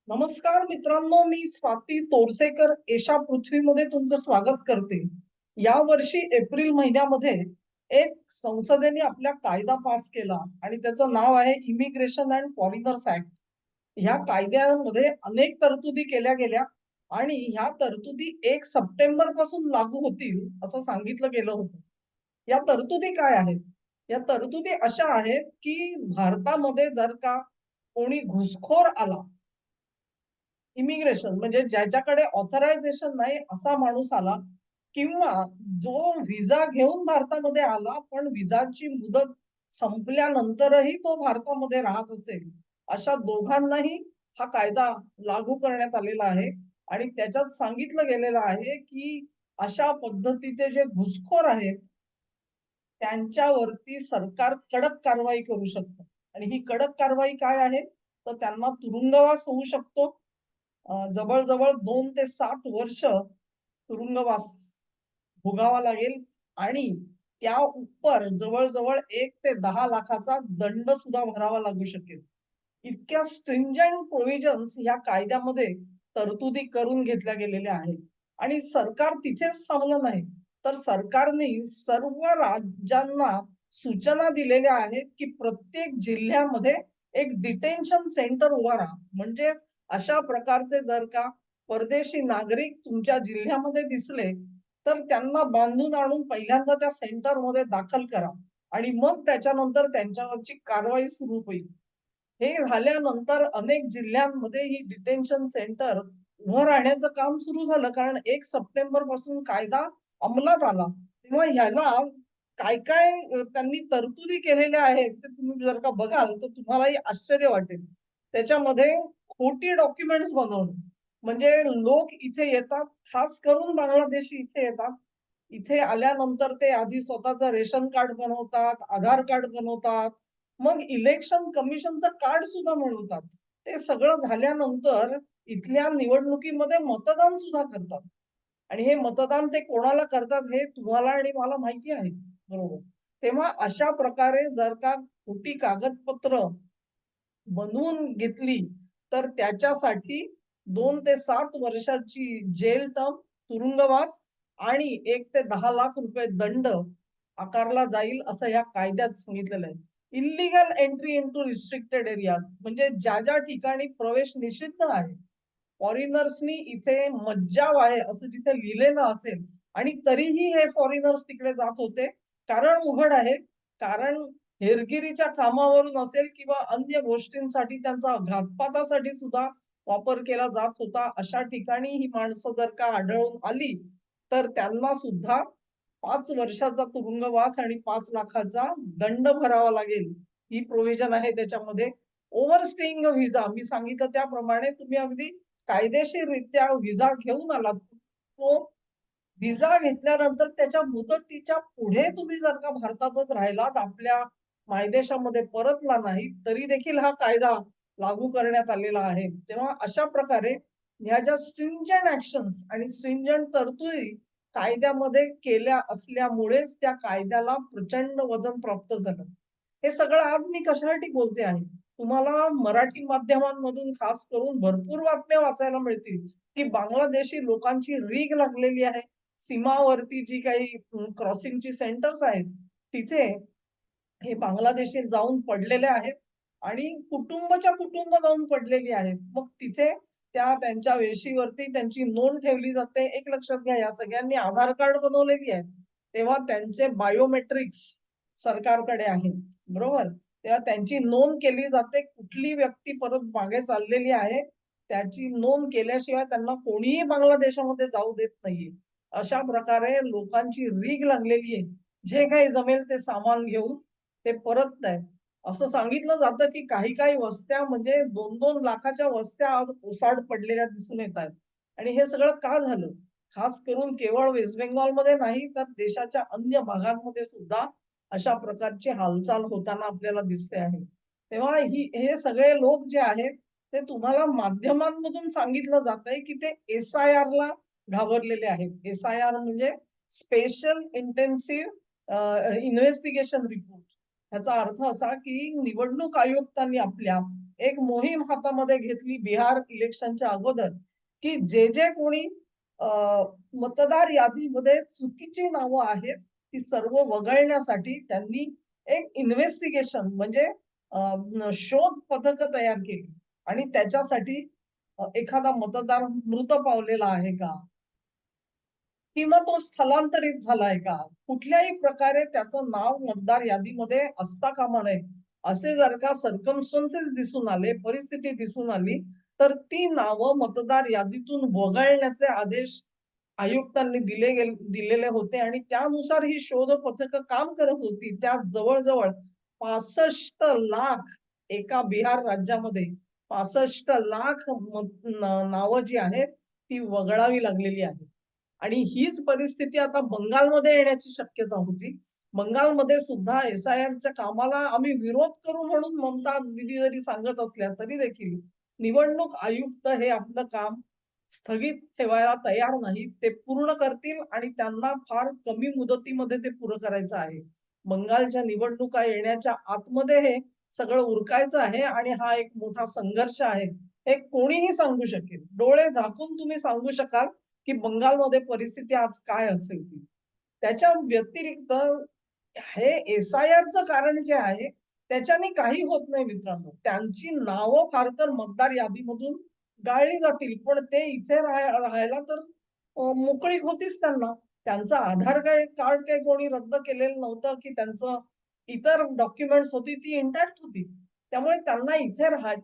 नमस्कार मित्रांनो, मी स्वाती तोरसेकर एशा पृथ्वीमध्ये तुमचं स्वागत करते. या वर्षी एप्रिल महिन्यामध्ये एक संसदेने आपला कायदा पास केला आणि त्याचं नाव आहे इमिग्रेशन अँड फॉरेनर्स ऍक्ट. ह्या कायद्यामध्ये अनेक तरतुदी केल्या गेल्या आणि ह्या तरतुदी 1 सप्टेंबर पासून लागू होतील असं सांगितलं गेलं होतं. या तरतुदी काय आहेत? या तरतुदी अशा आहेत की भारतामध्ये जर का कोणी घुसखोर आला, इमिग्रेशन म्हणजे ज्याच्याकडे ऑथरायझेशन नाही असा माणूस आला किंवा जो व्हिसा घेऊन भारतामध्ये आला पण व्हिसाची मुदत संपल्यानंतरही तो भारतामध्ये राहत असेल, अशा दोघांनाही हा कायदा लागू करण्यात आलेला आहे. आणि त्याच्यात सांगितलं गेलेलं आहे की अशा पद्धतीचे जे घुसखोर आहेत त्यांच्यावरती सरकार कडक कारवाई करू शकतं. आणि ही कडक कारवाई काय आहे? तर त्यांना तुरुंगवास होऊ शकतो. जवळ-जवळ 2 ते 7 वर्ष तुरुंगवास भोगावा लागेल आणि त्या उपर जवळ-जवळ 1 ते 10 लाखाचा दंड सुद्धा भरावा लागू शकेल. इतक्या स्ट्रिंजंट प्रोव्हिजन्स या कायद्यामध्ये तरतुदी करून घेतल्या गेलेल्या आहेत. आणि सरकार तिथेच थांबलं नाही, तर सरकारने सर्व राज्यांना सूचना दिलेल्या आहेत, की प्रत्येक जिल्ह्यामध्ये एक डिटेन्शन सेंटर उभारा. म्हणजे अशा प्रकारचे जर का परदेशी नागरिक तुमच्या जिल्ह्यामध्ये दिसले, तर त्यांना बांधून आणून पहिल्यांदा त्या सेंटरमध्ये दाखल करा आणि मग त्याच्यानंतर त्यांच्यावरची कारवाई सुरू होईल. हे झाल्यानंतर अनेक जिल्ह्यांमध्ये ही डिटेन्शन सेंटर उभं राहण्याचं काम सुरू झालं. कारण 1 सप्टेंबर पासून कायदा अंमलात आला. तेव्हा ह्याला काय-काय त्यांनी तरतुदी केलेल्या आहेत, ते तुम्ही जर का बघाल, तर तुम्हालाही आश्चर्य वाटेल. त्याच्यामध्ये खोटी डॉक्युमेंट्स बनवणं. म्हणजे लोक इथे येतात, खास करून बांगलादेशी इथे येतात. इथे आल्यानंतर ते आधी स्वतःचं रेशन कार्ड बनवतात, आधार कार्ड बनवतात, मग इलेक्शन कमिशनचं कार्ड सुद्धा मिळवतात. ते सगळं झाल्यानंतर इथल्या निवडणुकीमध्ये मतदान सुद्धा करतात. आणि हे मतदान ते कोणाला करतात हे तुम्हाला आणि मला माहिती आहे. बरोबर. तेव्हा अशा प्रकारे जर का खोटी कागदपत्र बनवून घेतली, तर त्याच्यासाठी 2 ते 7 वर्षाची जेल टर्म, तुरुंगवास आणि 1 ते 10 लाख रुपये दंड आकारला जाईल असं या कायद्यात सांगितलेलं आहे. Illegal entry into restricted areas म्हणजे ज्या ठिकाणी प्रवेश निषिद्ध आहे. फॉरेनर्सनी इथे मज्जाव आहे असं जिथे लिहिलेलं असेल आणि तरीही हे फॉरेनर्स तिकडे जात होते. कारण उघड आहे. कारण हेरगिरीच्या कामावरून असेल किंवा अन्य गोष्टींसाठी त्यांचा घातपातासाठी सुद्धा वापर केला जात होता. अशा ठिकाणी ही माणसं जर का आढळून आली, तर त्यांना सुद्धा 5 वर्षाचा तुरुंगवास आणि 5 लाखाचा दंड भरावा लागेल. ही प्रोव्हिजन आहे त्याच्यामध्ये. ओव्हरस्टेइंग अ व्हिसा मी सांगितलं त्याप्रमाणे तुम्ही अगदी कायदेशीररित्या व्हिसा घेऊन आलात. तो व्हिसा घेतल्यानंतर त्याच्या मुदतीच्या पुढे तुम्ही जर का भारतातच राहिलात, आपल्या मायदेशामध्ये परतला नाही, तरी देखील हा कायदा लागू करण्यात आलेला आहे. तेव्हा अशा प्रकारे ह्या ज्या स्ट्रिंजंट ॲक्शन्स आणि स्ट्रिंजंट तरतुदी कायद्यामध्ये केल्या असल्यामुळेच त्या कायद्याला प्रचंड वजन प्राप्त झालं. हे सगळं आज मी कशासाठी बोलते आहे? तुम्हाला मराठी माध्यमांमधून खास करून भरपूर बातम्या वाचायला मिळतील, की बांगलादेशी लोकांची रीघ लागलेली आहे. सीमावर्ती जी काही क्रॉसिंगची सेंटर्स आहेत, तिथे हे बांगलादेशी जाऊन पडलेले आहेत आणि कुटुंबच्या कुटुंब जाऊन पडलेली आहेत. मग तिथे त्यांच्या वेशीवरती त्यांची नोंद ठेवली जाते. एक लक्षात घ्या, या सगळ्यांनी आधार कार्ड बनवलेली आहेत. तेव्हा त्यांचे बायोमेट्रिक्स सरकारकडे आहेत. बरोबर? तेव्हा त्यांची नोंद केली जाते. कुठली व्यक्ती परत मागे चाललेली आहे, त्याची नोंद केल्याशिवाय त्यांना कोणीही बांगलादेशामध्ये जाऊ देत नाहीये. अशा प्रकारे लोकांची रीघ लागलेली आहे. जे काही जमेल ते सामान घेऊन ते परत आहेत. असं सांगितलं जातं, की काही-काही वस्त्या म्हणजे 2-2 लाखाच्या वस्त्या आज ओसाड पडलेल्या दिसून येत आहेत. आणि हे सगळं का झालं? खास करून केवळ वेस्ट बेंगॉलमध्ये नाही, तर देशाच्या अन्य भागांमध्ये सुद्धा अशा प्रकारची हालचाल होताना आपल्याला दिसते आहे. तेव्हा हे सगळे लोक जे आहेत, ते तुम्हाला माध्यमांमधून सांगितलं जातंय, की ते एस-आय-आरला घाबरलेले आहेत. एस-आय-आर म्हणजे स्पेशल इंटेन्सिव्ह इन्व्हेस्टिगेशन रिपोर्ट. ह्याचा अर्थ असा, की निवडणूक आयुक्तांनी आपल्या एक मोहीम हातामध्ये घेतली बिहार इलेक्शनच्या अगोदर, की जे जे कोणी मतदार यादीमध्ये चुकीची नावं आहेत, ती सर्व वगळण्यासाठी त्यांनी एक इन्व्हेस्टिगेशन म्हणजे शोध पथकं तयार केली आणि त्याच्यासाठी एखादा मतदार मृत पावलेला आहे का? किंवा तो स्थलांतरित झालाय का? कुठल्याही प्रकारे त्याचं नाव मतदार यादीमध्ये असता कामा नये. असे जर का सर्कमस्टन्सेस दिसून आले, परिस्थिती दिसून आली, तर ती नावं मतदार यादीतून वगळण्याचे आदेश आयुक्तांनी दिलेले होते आणि त्यानुसार ही शोध पथकं काम करत होती. त्यात जवळ-जवळ 65 लाख एका बिहार राज्यामध्ये 65 लाख नावं जी आहेत, ती वगळावी लागलेली आहेत. आणि हीच परिस्थिती आता बंगालमध्ये येण्याची शक्यता होती. बंगालमध्ये सुद्धा एस-आय-आरच्या कामाला आम्ही विरोध करू म्हणून ममता दीदी जरी सांगत असल्या तरी देखील निवडणूक आयुक्त हे आपलं काम स्थगित ठेवायला तयार नाहीत. ते पूर्ण करतील आणि त्यांना फार कमी मुदतीमध्ये ते पुरं करायचं आहे. बंगालच्या निवडणुका येण्याच्या आतमध्ये हे सगळं उरकायचं आहे आणि हा एक मोठा संघर्ष आहे. हे कोणीही सांगू शकेल. डोळे झाकून तुम्ही सांगू शकाल, की बंगालमध्ये परिस्थिती आज काय असेल ती. त्याच्या व्यतिरिक्त हे एस-आय-आरचं कारण जे आहे, त्याच्याने काही होत नाही मित्रांनो. त्यांची नावं फार तर मतदार यादीमधून गाळली जातील, पण ते इथे राहायला तर मोकळीक होतीच त्यांना. त्यांचं आधार कार्ड काही कोणी रद्द केलेलं नव्हतं, की त्यांचं इतर डॉक्युमेंट्स होती ती इंटॅक्ट होती. त्यामुळे त्यांना इथे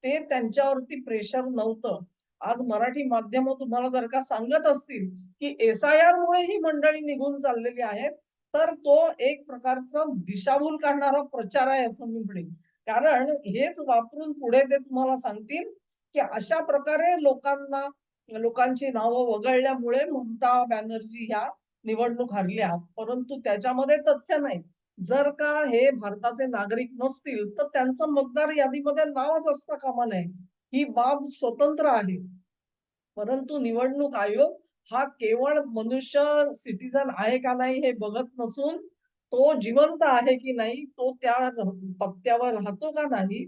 ते त्यांच्यावरती प्रेशर नव्हतं. आज मराठी माध्यमं तुम्हाला जर का सांगत असतील, की एस-आय-आर मुळे ही मंडळी निघून चाललेली आहेत, तर तो एक प्रकारचा दिशाभूल करणारा प्रचार आहे असं मी म्हणेन. कारण हेच वापरून पुढे ते तुम्हाला सांगतील, की अशा प्रकारे लोकांची नावं वगळल्यामुळे ममता बॅनर्जी ह्या निवडणूक हरल्या. परंतु त्याच्यामध्ये तथ्य नाही. जर का हे भारताचे नागरिक नसतील, तर त्यांचं मतदार यादीमध्ये नावच असता कामा नये. ही बाब स्वतंत्र आहे. परंतु निवडणूक आयोग हा केवळ मनुष्य सिटिझन आहे का नाही हे बघत नसून, तो जिवंत आहे की नाही, तो त्या पत्त्यावर राहतो का नाही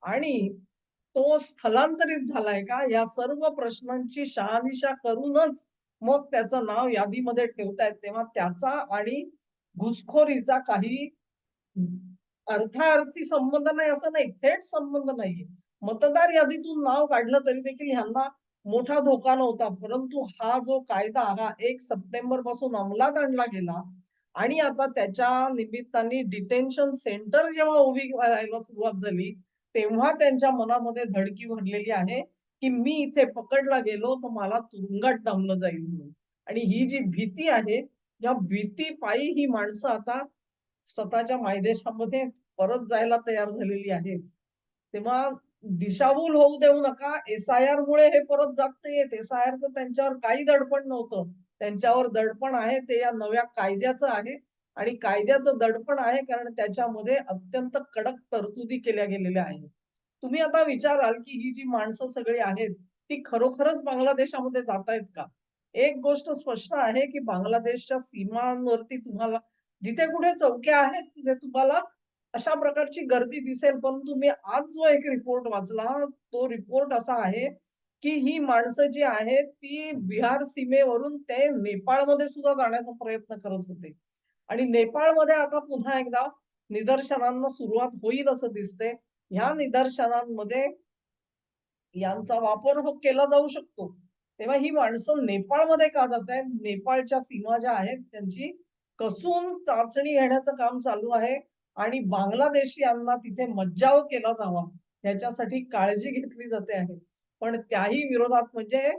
आणि तो स्थलांतरित झालाय का? या सर्व प्रश्नांची शहानिशा करूनच मग त्याचं नाव यादीमध्ये ठेवतायत. तेव्हा त्याचा आणि घुसखोरीचा काही अर्थाअर्थी संबंध नाही असं नाही, थेट संबंध नाहीये. मतदार यादीतून नाव काढलं तरी देखील ह्यांना मोठा धोका नव्हता. परंतु हा जो कायदा हा 1 सप्टेंबर पासून अंमलात आणला गेला आणि आता त्याच्या निमित्ताने डिटेन्शन सेंटर जेव्हा उभी व्हायला सुरुवात झाली, तेव्हा त्यांच्या मनामध्ये धडकी भरलेली आहे, की मी इथे पकडला गेलो तर मला तुरुंगात डांबलं जाईल म्हणून. आणि ही जी भीती आहे, या भीतीपायी ही माणसं आता स्वतःच्या मायदेशामध्ये परत जायला तयार झालेली आहेत. तेव्हा दिशाभूल होऊ देऊ नका. एस-आय-आर मुळे हे परत जात नाहीयेत. एस-आय-आरचं त्यांच्यावर काही दडपण नव्हतं. त्यांच्यावर दडपण आहे ते या नव्या कायद्याचं आहे आणि कायद्याचं दडपण आहे कारण त्याच्यामध्ये अत्यंत कडक तरतुदी केल्या गेलेल्या आहेत. तुम्ही आता विचाराल, की ही जी माणसं सगळी आहेत, ती खरोखरच बांगलादेशामध्ये जातायत का? एक गोष्ट स्पष्ट आहे, की बांगलादेशच्या सीमांवरती तुम्हाला जिथे कुठे चौक्या आहेत, तिथे तुम्हाला अशा प्रकारची गर्दी दिसेल. परंतु मी आज जो एक रिपोर्ट वाचला, तो रिपोर्ट असा आहे, की ही माणसं जी आहेत, ती बिहार सीमेवरून ते नेपाळमध्ये सुद्धा जाण्याचा प्रयत्न करत होते. आणि नेपाळमध्ये आता पुन्हा एकदा निदर्शनांना सुरुवात होईल असं दिसतंय. ह्या निदर्शनांमध्ये यांचा वापर केला जाऊ शकतो. तेव्हा ही माणसं नेपाळमध्ये का जातायत? नेपाळच्या सीमा ज्या आहेत त्यांची कसून चाचणी घेण्याचं काम चालू आहे आणि बांगलादेशीयांना तिथे मज्जाव केला जावा ह्याच्यासाठी काळजी घेतली जाते आहे. पण त्याही विरोधात म्हणजे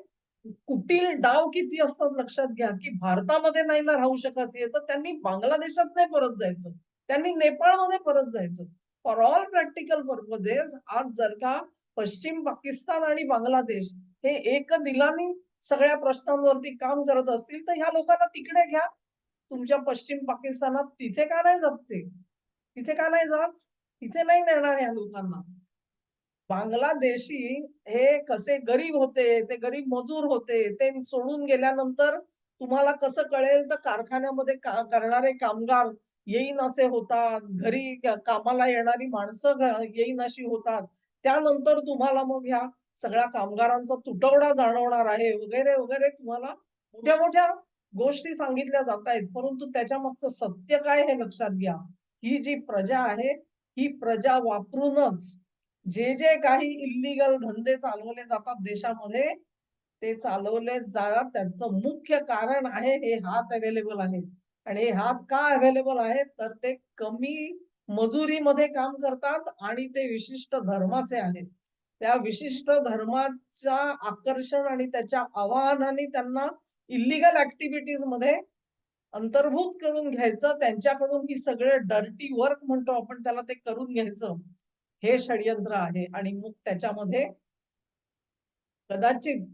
कुटील डाव किती असतात लक्षात घ्या, की भारतामध्ये नाही ना राहू शकत हे, तर त्यांनी बांगलादेशात नाही परत जायचं. त्यांनी नेपाळमध्ये परत जायचं. फॉर ऑल प्रॅक्टिकल पर्पजेस आज जर का पश्चिम पाकिस्तान आणि बांगलादेश हे एकदिलाने सगळ्या प्रश्नांवरती काम करत असतील, तर ह्या लोकांना तिकडे घ्या. तुमच्या पश्चिम पाकिस्तानात तिथे का नाही जात ते? तिथे का नाही जात? तिथे नाही नेणार ह्या लोकांना. बांगलादेशी हे कसे गरीब होते, ते गरीब मजूर होते. ते सोडून गेल्यानंतर तुम्हाला कसं कळेल तर कारखान्यामध्ये करणारे कामगार येईन असे होतात. घरी कामाला येणारी माणसं येईन अशी होतात. त्यानंतर तुम्हाला मग ह्या सगळ्या कामगारांचा तुटवडा जाणवणार आहे वगैरे वगैरे तुम्हाला मोठ्या मोठ्या गोष्टी सांगितल्या जात आहेत. परंतु त्याच्या मागचं सत्य काय हे लक्षात घ्या. ही जी प्रजा आहे, ही प्रजा वापरूनच जे जे काही इल्लीगल धंदे चालवले जातात देशामध्ये, ते चालवले जातात. त्यांचं मुख्य कारण आहे हे हात अवेलेबल आहेत. आणि हे हात का अवेलेबल आहेत? तर ते कमी मजुरीमध्ये काम करतात आणि ते विशिष्ट धर्माचे आहेत. त्या विशिष्ट धर्माच्या आकर्षण आणि त्याच्या आवाहनाने त्यांना इल्लीगल ऍक्टिव्हिटीज मध्ये अंतर्भूत करून घ्यायचं. त्यांच्याकडून ही सगळे डर्टी वर्क म्हणतो आपण त्याला, ते करून घ्यायचं. हे षडयंत्र आहे. आणि मग त्याच्यामध्ये कदाचित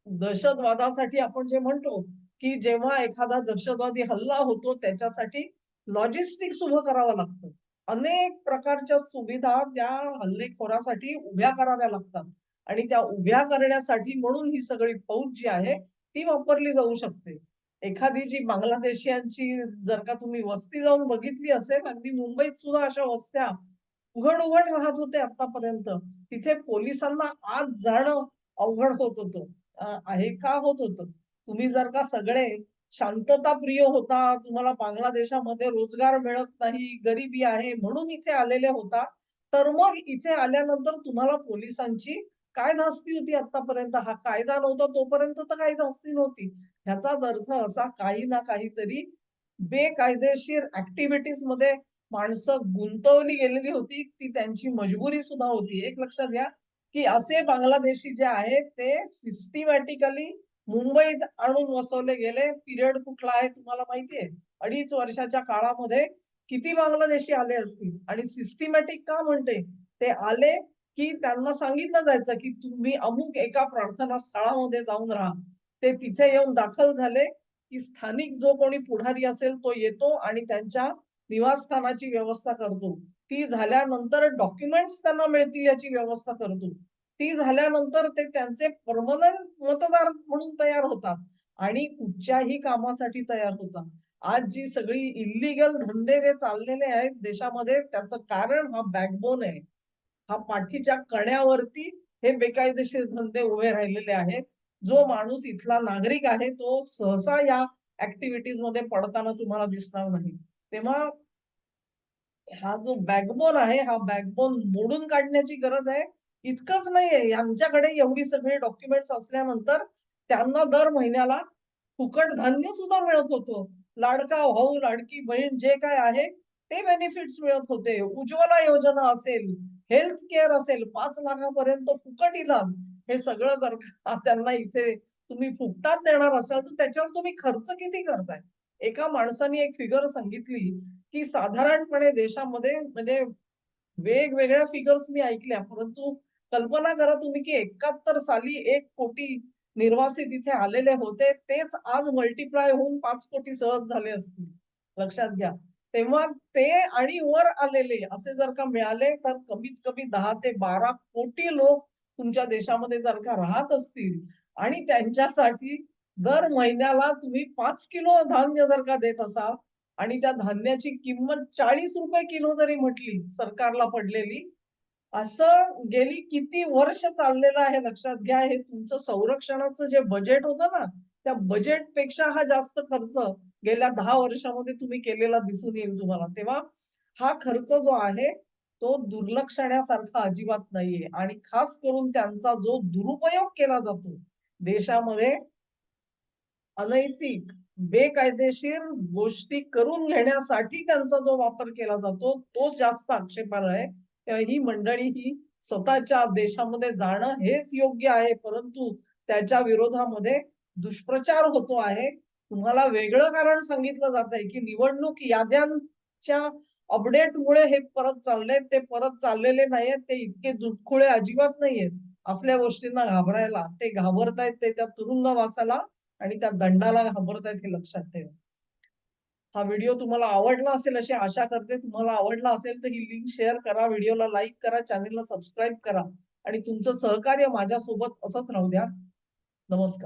दहशतवादासाठी आपण जे म्हणतो, की जेव्हा एखादा दहशतवादी हल्ला होतो त्याच्यासाठी लॉजिस्टिक्स उभं करावं लागतं. अनेक प्रकारच्या सुविधा त्या हल्लेखोरासाठी उभ्या कराव्या लागतात. आणि त्या उभ्या करण्यासाठी म्हणून ही सगळी फौज जी आहे ती वापरली जाऊ शकते. एखादी जी बांगलादेशीयांची जर का तुम्ही वस्ती जाऊन बघितली असेल, अगदी मुंबईत सुद्धा अशा वस्त्या उघड-उघड राहत होते आतापर्यंत. तिथे पोलिसांना आत जाणं अवघड होत होतं. आहे का होत होतं. तुम्ही जर का सगळे शांतताप्रिय होता, तुम्हाला बांगलादेशामध्ये रोजगार मिळत नाही, गरिबी आहे म्हणून इथे आलेले होता, तर मग इथे आल्यानंतर तुम्हाला पोलिसांची काय धास्ती होती आतापर्यंत? हा कायदा नव्हता तोपर्यंत तर काही धास्ती नव्हती. ह्याचाच अर्थ असा काही ना काहीतरी बेकायदेशीर ऍक्टिव्हिटीज मध्ये माणसं गुंतवली गेलेली होती. ती त्यांची मजबुरी सुद्धा होती. एक लक्षात घ्या, की असे बांगलादेशी जे आहेत ते सिस्टमॅटिकली मुंबईत आणून वसवले गेले. पिरियड कुठला आहे तुम्हाला माहितीये? 2.5 वर्षाच्या काळामध्ये किती बांगलादेशी आले असतील. आणि सिस्टमॅटिक का म्हणते? ते आले की त्यांना सांगितलं जायचं की तुम्ही अमुक एका प्रार्थना स्थळामध्ये जाऊन राहा. ते तिथे येऊन दाखल झाले की स्थानिक जो कोणी पुढारी असेल तो येतो आणि त्यांच्या निवासस्थानाची व्यवस्था करतो. ती झाल्यानंतर डॉक्युमेंट्स त्यांना मिळतील याची व्यवस्था करतो. ती झाल्यानंतर ते त्यांचे परमनंट मतदार म्हणून तयार होतात आणि कुठच्याही कामासाठी तयार होतात. आज जी सगळी इल्लीगल धंदे जे चाललेले आहेत देशामध्ये त्याचं कारण हा बॅकबोन आहे. हा पाठीच्या कण्यावरती हे बेकायदेशीर धंदे उभे राहिलेले आहेत. जो माणूस इथला नागरिक आहे तो सहसा या ऍक्टिव्हिटीज मध्ये पडताना तुम्हाला दिसणार नाही. तेव्हा हा जो बॅकबोन आहे, हा बॅकबोन मोडून काढण्याची गरज आहे. इतकंच नाहीये, यांच्याकडे एवढी सगळी डॉक्युमेंट्स असल्यानंतर त्यांना दर महिन्याला फुकट धान्य सुद्धा मिळत होतं. लाडका भाऊ, लाडकी बहीण जे काय आहे ते बेनिफिट्स मिळत होते. उज्ज्वला योजना असेल, हेल्थ केअर असेल, 5 लाखापर्यंत फुकट इलाज. हे सगळं जर का त्यांना इथे तुम्ही फुकटात देणार असाल, तर त्याच्यावर तुम्ही खर्च किती करताय? एका माणसाने एक फिगर सांगितली, की साधारणपणे देशामध्ये म्हणजे वेगवेगळ्या फिगर्स मी ऐकल्या, परंतु कल्पना करा तुम्ही की 71 साली 1 कोटी निर्वासित इथे आलेले होते. तेच आज मल्टिप्लाय होऊन 5 कोटी सहज झाले असतील. लक्षात घ्या. तेव्हा ते आणि वर आलेले असे जर का मिळाले, तर कमीत कमी 10 ते 12 कोटी लोक तुमच्या देशामध्ये जर का राहत असतील आणि त्यांच्यासाठी दर महिन्याला तुम्ही 5 किलो धान्य जर का देत असाल आणि त्या धान्याची किंमत ₹40 किलो जरी म्हटली सरकारला पडलेली, असं गेली किती वर्ष चाललेलं आहे लक्षात घ्या. हे तुमचं संरक्षणाचं जे बजेट होतं ना, त्या बजेटपेक्षा हा जास्त खर्च गेल्या 10 वर्षामध्ये तुम्ही केलेला दिसून येईल तुम्हाला. तेव्हा हा खर्च जो आहे, तो दुर्लक्षण्यासारखा अजिबात नाहीये आणि खास करून त्यांचा जो दुरुपयोग केला जातो देशामध्ये अनैतिक, बेकायदेशीर गोष्टी करून घेण्यासाठी त्यांचा जो वापर केला जातो, तोच जास्त आक्षेपार्ह आहे. ही मंडळी ही स्वतःच्या देशामध्ये जाणं हेच योग्य आहे, परंतु त्याच्या विरोधामध्ये दुष्प्रचार होतो आहे. तुम्हाला वेगळं कारण सांगितलं जातंय, की निवडणूक याद्यांच्या अपडेटमुळे हे परत चाललंय. ते परत चाललेले नाहीयेत. ते इतके दुधखुळे अजिबात नाहीयेत. असल्या गोष्टींना घाबरायला. ते घाबरतायत ते त्या तुरुंगवासाला आणि त्या दंडाला घाबरतायत हे लक्षात ठेवा. हा व्हिडिओ तुम्हाला आवडला असेल अशी आशा करते. तुम्हाला आवडला असेल तर ही लिंक शेअर करा, व्हिडिओला लाईक करा, चॅनेलला सबस्क्राईब करा आणि तुमचं सहकार्य माझ्यासोबत असंच राहू द्या. नमस्कार.